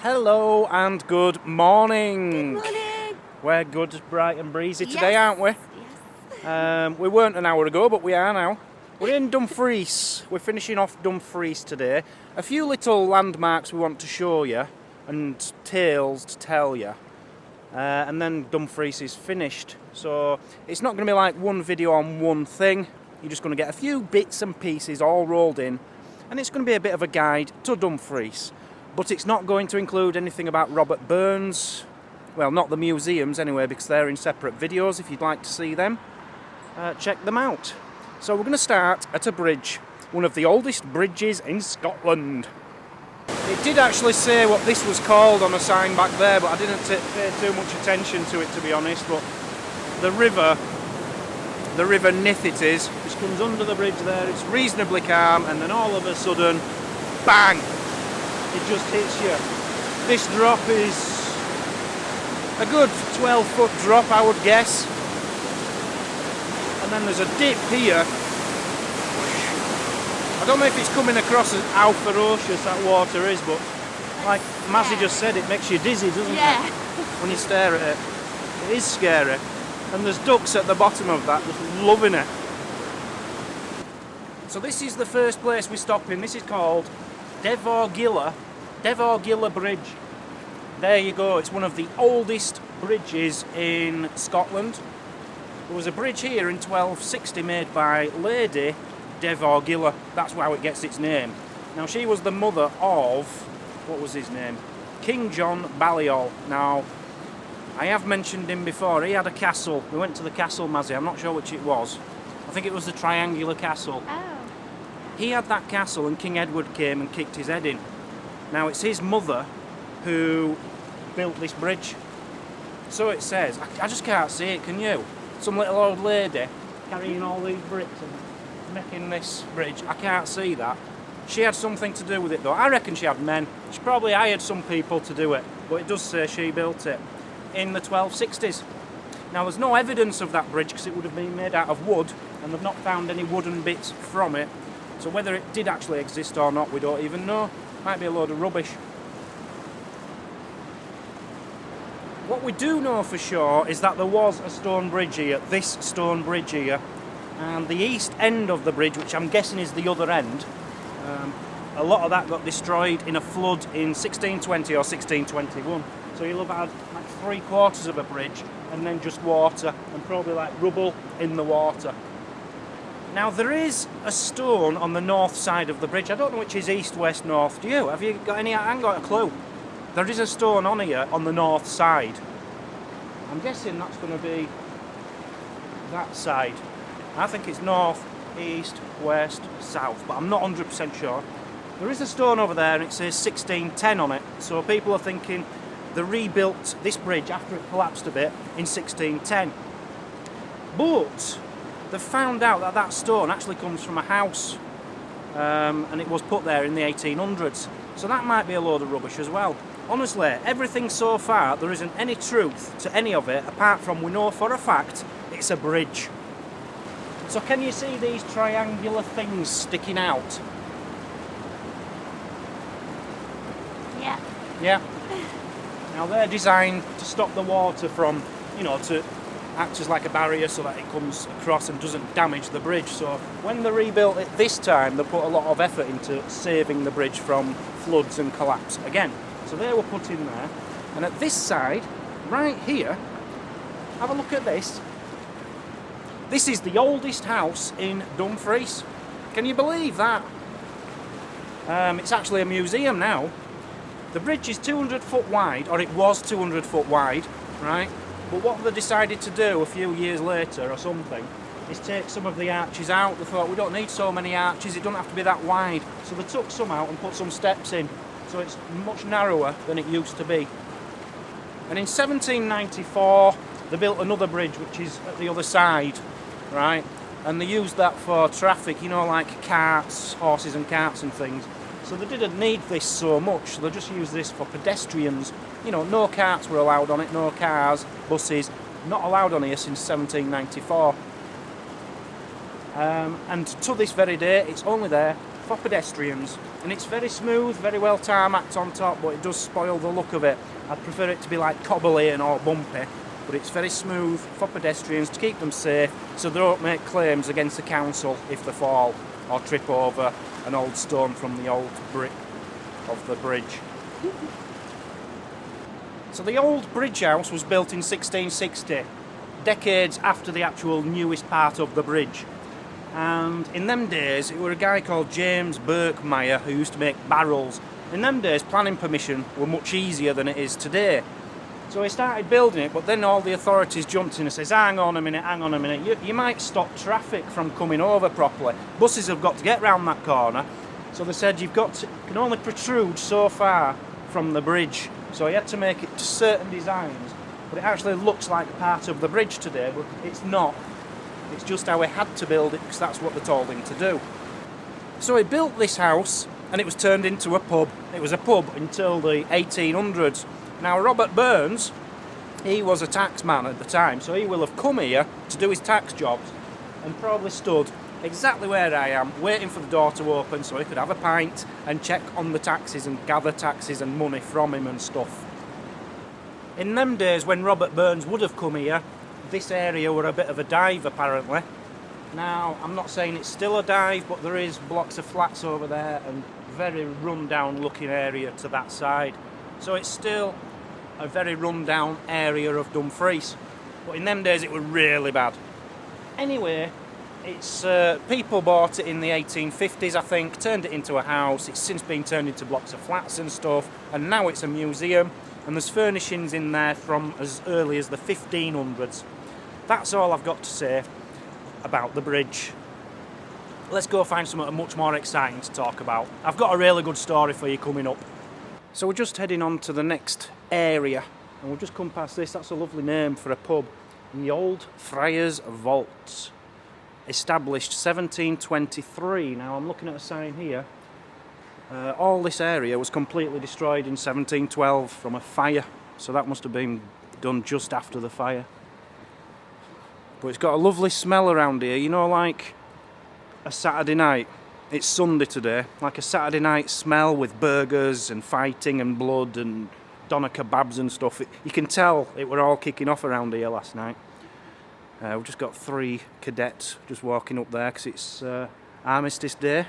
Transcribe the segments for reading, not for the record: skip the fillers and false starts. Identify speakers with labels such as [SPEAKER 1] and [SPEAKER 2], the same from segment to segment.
[SPEAKER 1] Hello and good morning.
[SPEAKER 2] Good morning.
[SPEAKER 1] We're good, bright and breezy today,
[SPEAKER 2] Yes.
[SPEAKER 1] aren't we?
[SPEAKER 2] Yes.
[SPEAKER 1] We weren't an hour ago, but we are now. We're in Dumfries. We're finishing off Dumfries today. A few little landmarks we want to show you and tales to tell you. And then Dumfries is finished. So it's not going to be like one video on one thing. You're just going to get a few bits and pieces all rolled in. And it's going to be a bit of a guide to Dumfries. But it's not going to include anything about Robert Burns. Well, not the museums anyway, because they're in separate videos. If you'd like to see them, check them out. So we're going to start at a bridge, one of the oldest bridges in Scotland. It did actually say what this was called on a sign back there, but I didn't pay too much attention to it, to be honest. But the river Nith it is, which comes under the bridge there, it's reasonably calm, and then all of a sudden, bang! It just hits you. This drop is a good 12-foot drop, I would guess. And then there's a dip here. I don't know if it's coming across as how ferocious that water is, but like Mazzy just said, it makes you dizzy, doesn't it? When you stare at it. It is scary. And there's ducks at the bottom of that, just loving it. So this is the first place we stop in. This is called Devorgilla Bridge. There you go, it's one of the oldest bridges in Scotland. There was a bridge here in 1260 made by Lady Devorgilla. That's how it gets its name. Now she was the mother of, what was his name? King John Balliol. Now, I have mentioned him before. He had a castle. We went to the castle, Mazzy. I'm not sure which it was. I think it was the Triangular Castle.
[SPEAKER 2] Oh.
[SPEAKER 1] He had that castle and King Edward came and kicked his head in. Now it's his mother who built this bridge. So it says. I just can't see it, can you? Some little old lady carrying all these bricks and making this bridge. I can't see that. She had something to do with it though. I reckon she had men. She probably hired some people to do it. But it does say she built it in the 1260s. Now there's no evidence of that bridge because it would have been made out of wood and they've not found any wooden bits from it. So whether it did actually exist or not, we don't even know. Might be a load of rubbish. What we do know for sure is that there was a stone bridge here, this stone bridge here, and the east end of the bridge, which I'm guessing is the other end, a lot of that got destroyed in a flood in 1620 or 1621. So you'll have had like 3/4 of a bridge and then just water and probably like rubble in the water. Now there is a stone on the north side of the bridge. I don't know which is east, west, north. Do you? Have you got any? I haven't got a clue. There is a stone on here on the north side. I'm guessing that's going to be that side. I think it's north, east, west, south, but I'm not 100% sure. There is a stone over there and it says 1610 on it. So people are thinking they rebuilt this bridge after it collapsed a bit in 1610. But they found out that that stone actually comes from a house and it was put there in the 1800s. So that might be a load of rubbish as well. Honestly, everything so far, there isn't any truth to any of it apart from we know for a fact it's a bridge. So can you see these triangular things sticking out?
[SPEAKER 2] Yeah.
[SPEAKER 1] Yeah. Now they're designed to stop the water from, to act as like a barrier so that it comes across and doesn't damage the bridge. So when they rebuilt it this time, they put a lot of effort into saving the bridge from floods and collapse again. So they were put in there. And at this side, right here, have a look at this. This is the oldest house in Dumfries. Can you believe that? It's actually a museum now. The bridge is 200 foot wide, or it was 200 foot wide, right? But what they decided to do a few years later or something is take some of the arches out. They thought, we don't need so many arches, it doesn't have to be that wide. So they took some out and put some steps in. So it's much narrower than it used to be. And in 1794, they built another bridge which is at the other side, right? And they used that for traffic, like carts, horses and carts and things. So they didn't need this so much, so they just used this for pedestrians. No carts were allowed on it, no cars, buses, not allowed on here since 1794. And to this very day, it's only there for pedestrians, and it's very smooth, very well tarmacked on top, but it does spoil the look of it. I'd prefer it to be like cobble-lane or bumpy, but it's very smooth for pedestrians to keep them safe so they don't make claims against the council if they fall or trip over an old stone from the old brick of the bridge. So the old bridge house was built in 1660, decades after the actual newest part of the bridge. And in them days, it were a guy called James Birkmeyer who used to make barrels. In them days, planning permission were much easier than it is today. So he started building it, but then all the authorities jumped in and says, hang on a minute, you might stop traffic from coming over properly. Buses have got to get round that corner. So they said, you can only protrude so far from the bridge. So he had to make it to certain designs, but it actually looks like part of the bridge today, but it's not. It's just how he had to build it because that's what they told him to do. So he built this house and it was turned into a pub. It was a pub until the 1800s. Now Robert Burns, he was a taxman at the time, so he will have come here to do his tax jobs and probably stood exactly where I am, waiting for the door to open so he could have a pint and check on the taxes and gather taxes and money from him and stuff. In them days when Robert Burns would have come here, this area were a bit of a dive apparently. Now, I'm not saying it's still a dive, but there is blocks of flats over there and very run-down looking area to that side. So it's still a very run-down area of Dumfries. But in them days it was really bad. Anyway, it's people bought it in the 1850s, I think, turned it into a house. It's since been turned into blocks of flats and stuff, and now it's a museum, and there's furnishings in there from as early as the 1500s. That's all I've got to say about the bridge. Let's go find something much more exciting to talk about. I've got a really good story for you coming up. So we're just heading on to the next area, and we'll just come past this. That's a lovely name for a pub. The Old Friars Vaults. Established 1723. Now I'm looking at a sign here. All this area was completely destroyed in 1712 from a fire, so that must have been done just after the fire. But it's got a lovely smell around here, you know, like a Saturday night. It's Sunday today, like a Saturday night smell with burgers and fighting and blood and doner kebabs and stuff. You can tell it were all kicking off around here last night. We've just got 3 cadets just walking up there because it's Armistice Day.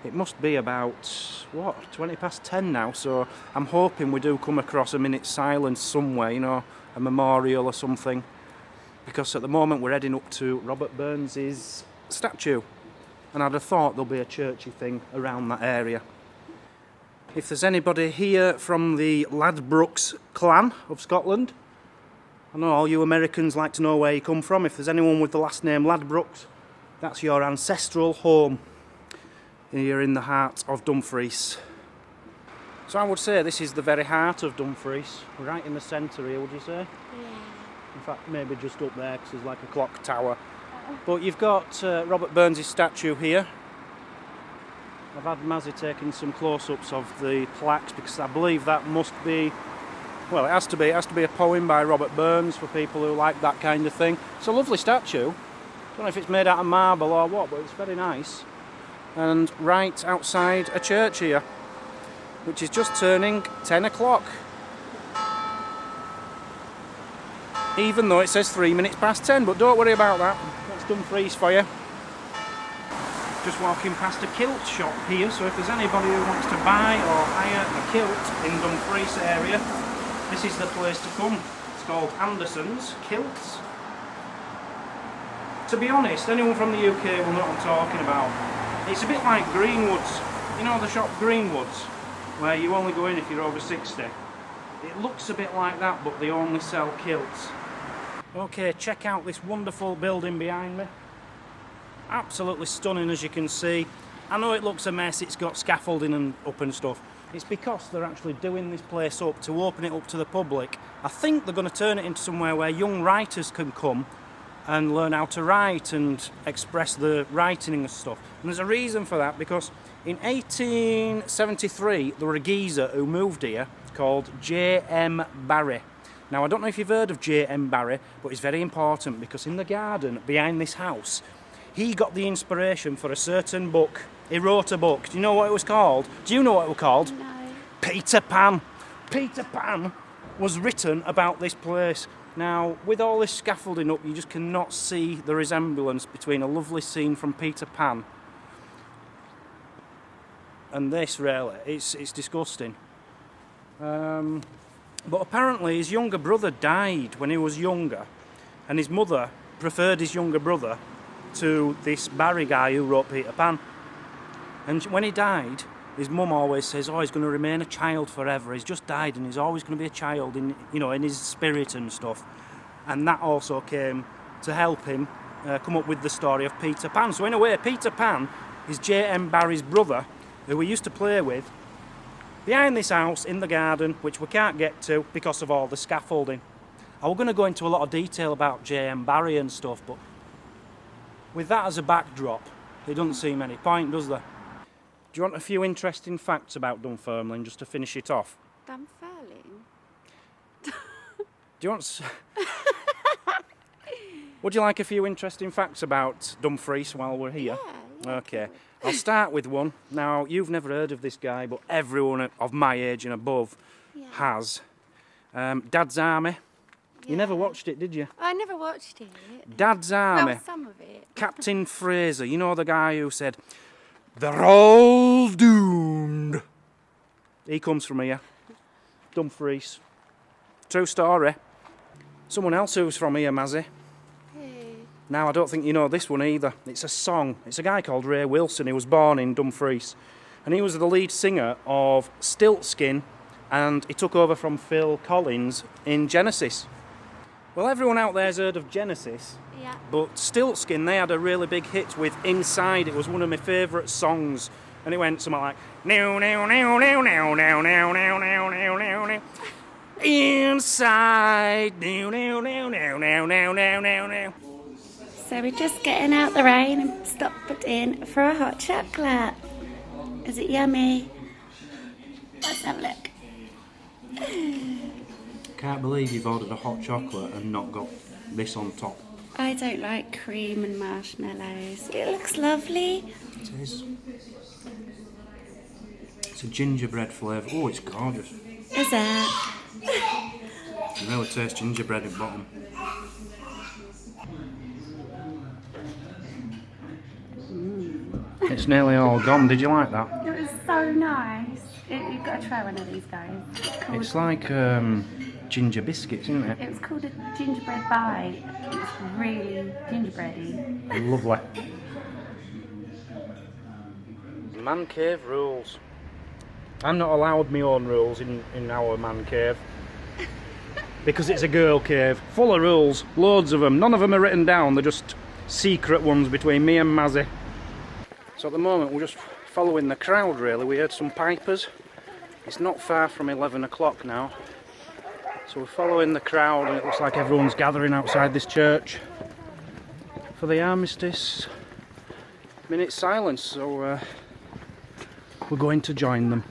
[SPEAKER 1] It must be about, 20 past 10 now, so I'm hoping we do come across a minute's silence somewhere, you know, a memorial or something. Because at the moment we're heading up to Robert Burns' statue, and I'd have thought there'll be a churchy thing around that area. If there's anybody here from the Ladbrokes clan of Scotland, I know all you Americans like to know where you come from. If there's anyone with the last name Ladbrokes, that's your ancestral home. You're in the heart of Dumfries. So I would say this is the very heart of Dumfries, right in the centre here, would you say?
[SPEAKER 2] Yeah.
[SPEAKER 1] In fact, maybe just up there because there's like a clock tower. But you've got Robert Burns' statue here. I've had Mazzy taking some close-ups of the plaques because I believe that must be, well, it has to be a poem by Robert Burns for people who like that kind of thing. It's a lovely statue. I don't know if it's made out of marble or what, but it's very nice. And right outside a church here, which is just turning 10 o'clock. Even though it says 3 minutes past 10, but don't worry about that. That's Dumfries for you. Just walking past a kilt shop here, so if there's anybody who wants to buy or hire a kilt in Dumfries area, this is the place to come. It's called Anderson's Kilts. To be honest, anyone from the UK will know what I'm talking about. It's a bit like Greenwood's. You know the shop Greenwood's, where you only go in if you're over 60. It looks a bit like that, but they only sell kilts. Okay, check out this wonderful building behind me. Absolutely stunning, as you can see. I know it looks a mess, it's got scaffolding and up and stuff. It's because they're actually doing this place up to open it up to the public. I think they're going to turn it into somewhere where young writers can come and learn how to write and express the writing and stuff. And there's a reason for that, because in 1873 there were a geezer who moved here called J.M. Barrie. Now, I don't know if you've heard of J.M. Barrie, but it's very important because in the garden behind this house he got the inspiration for a certain book. He wrote a book. Do you know what it was called? Do you know what it was called?
[SPEAKER 2] No.
[SPEAKER 1] Peter Pan. Peter Pan was written about this place. Now, with all this scaffolding up, you just cannot see the resemblance between a lovely scene from Peter Pan and this, really. It's disgusting. But apparently his younger brother died when he was younger, and his mother preferred his younger brother to this Barrie guy who wrote Peter Pan. And when he died, his mum always says, oh, he's going to remain a child forever. He's just died and he's always going to be a child in, you know, in his spirit and stuff. And that also came to help him come up with the story of Peter Pan. So in a way, Peter Pan is J.M. Barrie's brother, who we used to play with, behind this house in the garden, which we can't get to because of all the scaffolding. I was going to go into a lot of detail about J.M. Barrie and stuff, but with that as a backdrop, it doesn't seem any point, does there? Do you want a few interesting facts about Dunfermline, just to finish it off?
[SPEAKER 2] Dunfermline?
[SPEAKER 1] Do you want... Would you like a few interesting facts about Dumfries while we're here?
[SPEAKER 2] Yeah.
[SPEAKER 1] Okay. I'll start with one. Now, you've never heard of this guy, but everyone of my age and above has. Dad's Army. You never watched it, did you?
[SPEAKER 2] I never watched it.
[SPEAKER 1] Dad's Army.
[SPEAKER 2] Well, some of it.
[SPEAKER 1] Captain Fraser. You know the guy who said, they're all doomed. He comes from here. Dumfries. True story. Someone else who's from here, Mazzy. Now, I don't think you know this one either. It's a song. It's a guy called Ray Wilson. He was born in Dumfries. And he was the lead singer of Stiltskin, and he took over from Phil Collins in Genesis. Well, everyone out there's heard of Genesis.
[SPEAKER 2] Yeah.
[SPEAKER 1] But Stiltskin, they had a really big hit with Inside. It was one of my favourite songs. And it went something like, now, now, now, now, now, now, now, now, now, now, now, now. Inside, now, now, now, now, now, now, now, now, now.
[SPEAKER 2] So we're just getting out the rain and stopped in for a hot chocolate. Is it yummy? Let's have a look.
[SPEAKER 1] Can't believe you've ordered a hot chocolate and not got this on top.
[SPEAKER 2] I don't like cream and marshmallows. It looks lovely.
[SPEAKER 1] It is. It's a gingerbread flavour. Oh, it's gorgeous.
[SPEAKER 2] Is it?
[SPEAKER 1] You can really taste gingerbread at the bottom. It's nearly all gone. Did you like that?
[SPEAKER 2] It was so nice. You've got to try one of these, guys.
[SPEAKER 1] It's like ginger biscuits, isn't it?
[SPEAKER 2] It was called a gingerbread bite. It's really gingerbready.
[SPEAKER 1] Lovely. Man cave rules. I'm not allowed my own rules in our man cave. Because it's a girl cave. Full of rules. Loads of them. None of them are written down. They're just secret ones between me and Mazzy. So at the moment we're just following the crowd really. We heard some pipers. It's not far from 11 o'clock now. So we're following the crowd and it looks like everyone's gathering outside this church for the Armistice minute silence. So we're going to join them.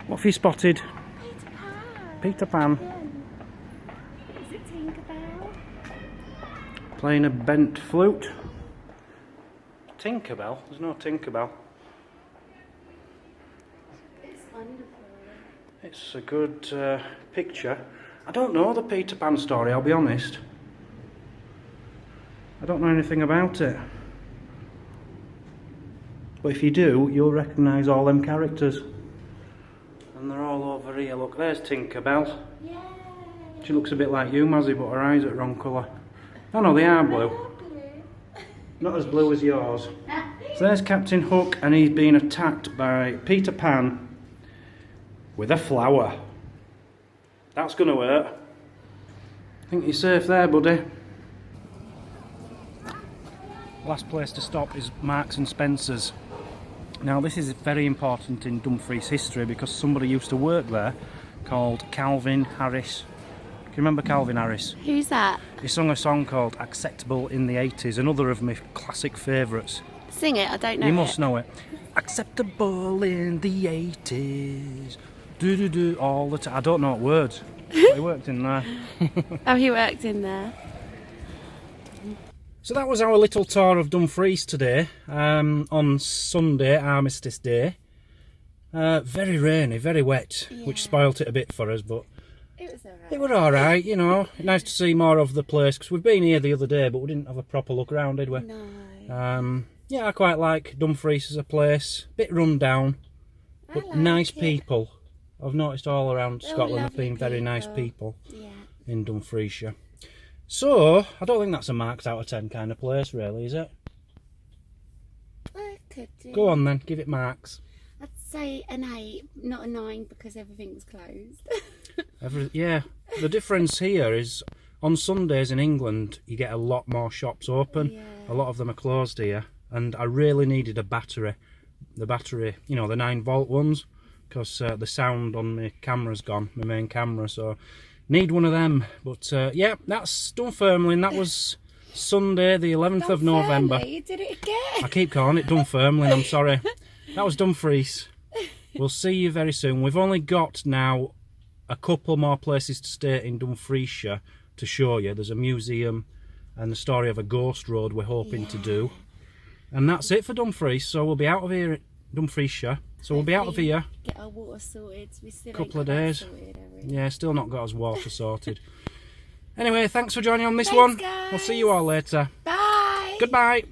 [SPEAKER 1] What have you spotted?
[SPEAKER 2] Peter Pan.
[SPEAKER 1] Peter Pan.
[SPEAKER 2] Is it Tinkerbell?
[SPEAKER 1] Playing a bent flute. Tinkerbell? There's no Tinkerbell.
[SPEAKER 2] It's wonderful.
[SPEAKER 1] It's a good picture. I don't know the Peter Pan story, I'll be honest. I don't know anything about it. But if you do, you'll recognise all them characters. And they're all over here. Look, there's Tinkerbell.
[SPEAKER 2] Yeah.
[SPEAKER 1] She looks a bit like you, Mazzy, but her eyes are the wrong colour. Oh no, they are blue. Not as blue as yours. So there's Captain Hook, and he's been attacked by Peter Pan with a flower. That's going to hurt. I think you're safe there, buddy. Last place to stop is Marks and Spencer's. Now this is very important in Dumfries history because somebody used to work there called Calvin Harris. Do you remember Calvin Harris?
[SPEAKER 2] Who's that?
[SPEAKER 1] He sung a song called Acceptable in the 80s, another of my classic favourites.
[SPEAKER 2] Sing it, I don't know.
[SPEAKER 1] You must know it. Acceptable in the 80s. Do do do all the time. I don't know what words. But he worked in there.
[SPEAKER 2] Oh, he worked in there.
[SPEAKER 1] So that was our little tour of Dumfries today, on Sunday, Armistice Day. Very rainy, very wet, which spoilt it a bit for us, but
[SPEAKER 2] It was alright.
[SPEAKER 1] it were alright, you know. Nice to see more of the place, because we've been here the other day, but we didn't have a proper look around, did we?
[SPEAKER 2] No.
[SPEAKER 1] Yeah, I quite like Dumfries as a place. Bit run down, but
[SPEAKER 2] like
[SPEAKER 1] nice
[SPEAKER 2] it.
[SPEAKER 1] people. I've noticed all around Scotland have
[SPEAKER 2] lovely
[SPEAKER 1] been very nice people
[SPEAKER 2] Yeah.
[SPEAKER 1] in Dumfriesshire. So, I don't think that's a marked out of 10 kind of place, really, is it?
[SPEAKER 2] I could do.
[SPEAKER 1] Go on then, give it marks.
[SPEAKER 2] I'd say an 8, not a 9 because everything's closed.
[SPEAKER 1] Yeah, the difference here is on Sundays in England you get a lot more shops open.
[SPEAKER 2] Yeah.
[SPEAKER 1] A lot of them are closed here, and I really needed a battery. The battery, you know, the 9-volt ones, because the sound on my camera's gone, my main camera, so need one of them. But yeah, that's Dunfermline. That was Sunday the 11th of November.
[SPEAKER 2] You did it again.
[SPEAKER 1] I keep calling it Dunfermline, I'm sorry. That was Dumfries. We'll see you very soon. We've only got now a couple more places to stay in Dumfriesshire to show you. There's a museum and the story of a ghost road we're hoping to do. And that's it for Dumfries. So we'll be out of here at Dumfriesshire. So we'll be out of here.
[SPEAKER 2] Get our water sorted. We still
[SPEAKER 1] Couple
[SPEAKER 2] ain't
[SPEAKER 1] of
[SPEAKER 2] got that
[SPEAKER 1] days.
[SPEAKER 2] sorted, have we?
[SPEAKER 1] Yeah, still not got us water sorted. Anyway, thanks for joining on this
[SPEAKER 2] Thanks,
[SPEAKER 1] one.
[SPEAKER 2] guys.
[SPEAKER 1] We'll see you all later.
[SPEAKER 2] Bye.
[SPEAKER 1] Goodbye.